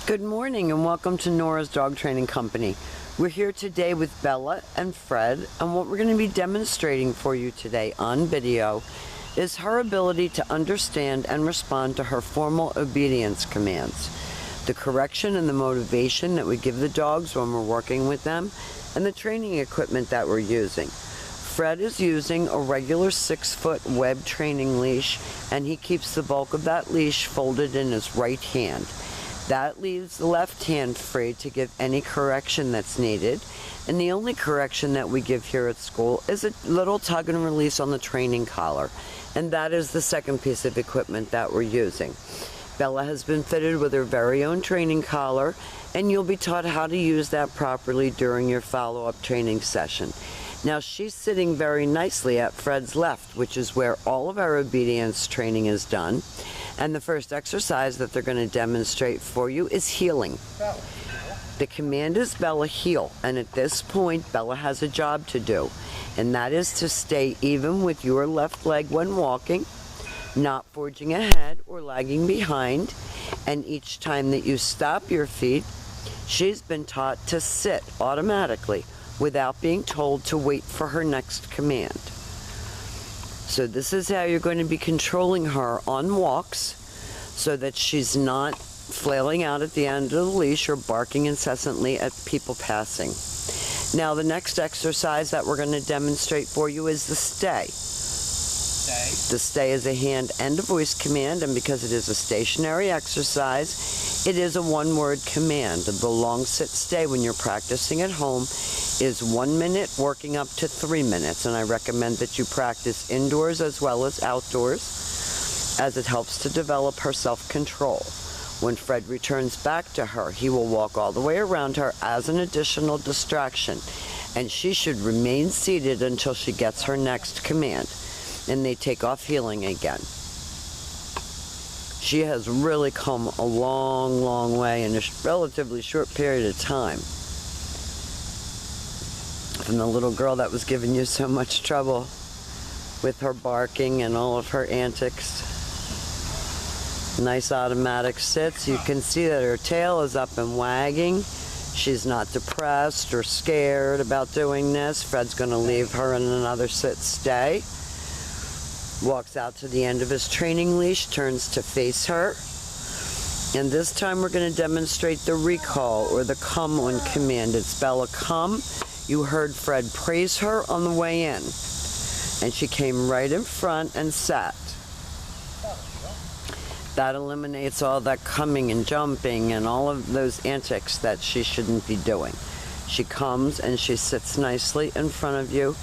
Good morning and welcome to Nora's Dog Training Company. We're here today with Bella and Fred, and what we're going to be demonstrating for you today on video is her ability to understand and respond to her formal obedience commands, the correction and the motivation that we give the dogs when we're working with them, and the training equipment that we're using. Fred is using a regular 6-foot web training leash, and he keeps the bulk of that leash folded in his right hand. That leaves the left hand free to give any correction that's needed. And the only correction that we give here at school is a little tug and release on the training collar. And that is the second piece of equipment that we're using. Bella has been fitted with her very own training collar, and you'll be taught how to use that properly during your follow-up training session. Now she's sitting very nicely at Fred's left, which is where all of our obedience training is done. And the first exercise that they're going to demonstrate for you is heeling. The command is Bella heel, and at this point Bella has a job to do, and that is to stay even with your left leg when walking, not forging ahead or lagging behind. And each time that you stop your feet, she's been taught to sit automatically without being told to wait for her next command. So this is how you're going to be controlling her on walks so that she's not flailing out at the end of the leash or barking incessantly at people passing. Now the next exercise that we're going to demonstrate for you is the stay. The stay is a hand and a voice command, and because it is a stationary exercise, it is a one-word command. The long sit stay when you're practicing at home is 1 minute working up to 3 minutes, and I recommend that you practice indoors as well as outdoors, as it helps to develop her self-control. When Fred returns back to her, he will walk all the way around her as an additional distraction, and she should remain seated until she gets her next command, and they take off heeling again. She has really come a long way in a relatively short period of time. From the little girl that was giving you so much trouble with her barking and all of her antics. Nice automatic sits. You can see that her tail is up and wagging. She's not depressed or scared about doing this. Fred's going to leave her in another sit stay. Walks out to the end of his training leash, turns to face her. And this time we're going to demonstrate the recall or the come on command. It's Bella come. You heard Fred praise her on the way in, and she came right in front and sat. That eliminates all that coming and jumping and all of those antics that she shouldn't be doing. She comes and she sits nicely in front of you,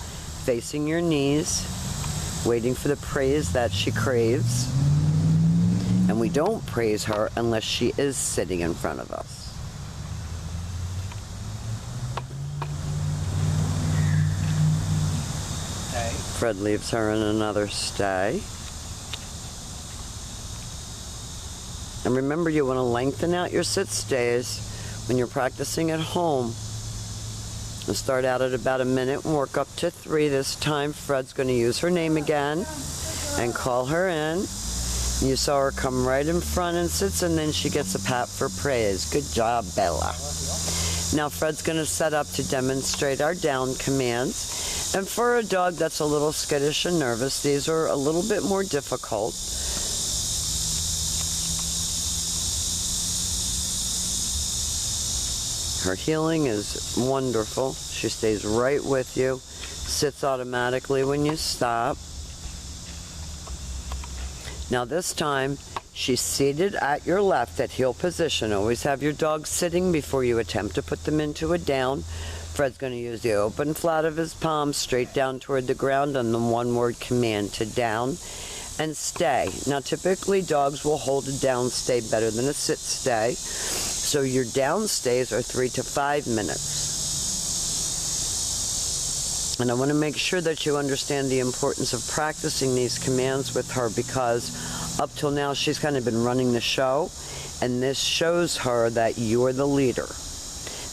facing your knees, waiting for the praise that she craves. And we don't praise her unless she is sitting in front of us. Fred leaves her in another stay. And remember, you want to lengthen out your sit stays when you're practicing at home. We'll start out at about 1 minute and work up to 3. This time Fred's going to use her name again and call her in. You saw her come right in front and sits, and then she gets a pat for praise. Good job, Bella. Now Fred's going to set up to demonstrate our down commands. And for a dog that's a little skittish and nervous, these are a little bit more difficult. Her heeling is wonderful. She stays right with you, sits automatically when you stop. Now this time, she's seated at your left at heel position. Always have your dog sitting before you attempt to put them into a down. Fred's going to use the open flat of his palm straight down toward the ground on the one-word command to down and stay. Now typically dogs will hold a down stay better than a sit stay, so your down stays are 3 to 5 minutes. And I want to make sure that you understand the importance of practicing these commands with her, because up till now she's kind of been running the show, and this shows her that you're the leader.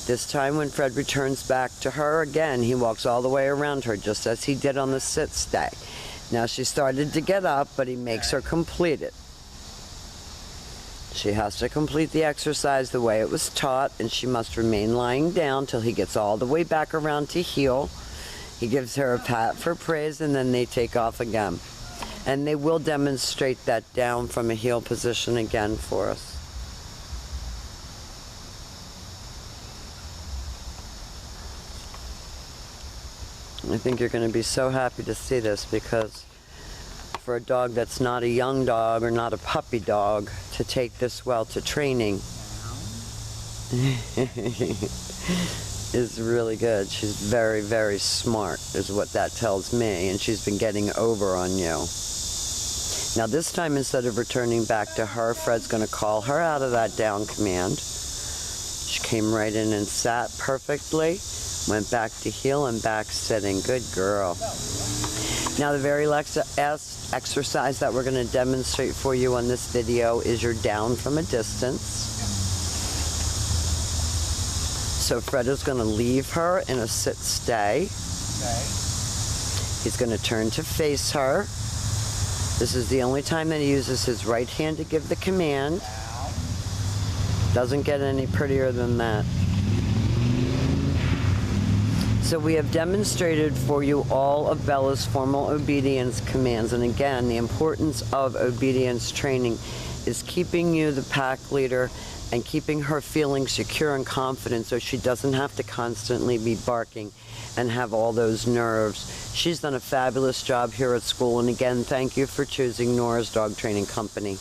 This time when Fred returns back to her, again, he walks all the way around her, just as he did on the sit stay. Now she started to get up, but he makes her complete it. She has to complete the exercise the way it was taught, and she must remain lying down till he gets all the way back around to heel. He gives her a pat for praise, and then they take off again. And they will demonstrate that down from a heel position again for us. I think you're going to be so happy to see this, because for a dog that's not a young dog or not a puppy dog to take this well to training is really good. She's very, very smart is what that tells me, and she's been getting over on you. Now this time, instead of returning back to her, Fred's going to call her out of that down command. She came right in and sat perfectly, went back to heel and back sitting. Good girl. Now the very last exercise that we're going to demonstrate for you on this video is your down from a distance. So Fred is going to leave her in a sit-stay. He's going to turn to face her. This is the only time that he uses his right hand to give the command. Doesn't get any prettier than that. So we have demonstrated for you all of Bella's formal obedience commands. And again, the importance of obedience training is keeping you the pack leader and keeping her feeling secure and confident, so she doesn't have to constantly be barking and have all those nerves. She's done a fabulous job here at school. And again, thank you for choosing Nora's Dog Training Company.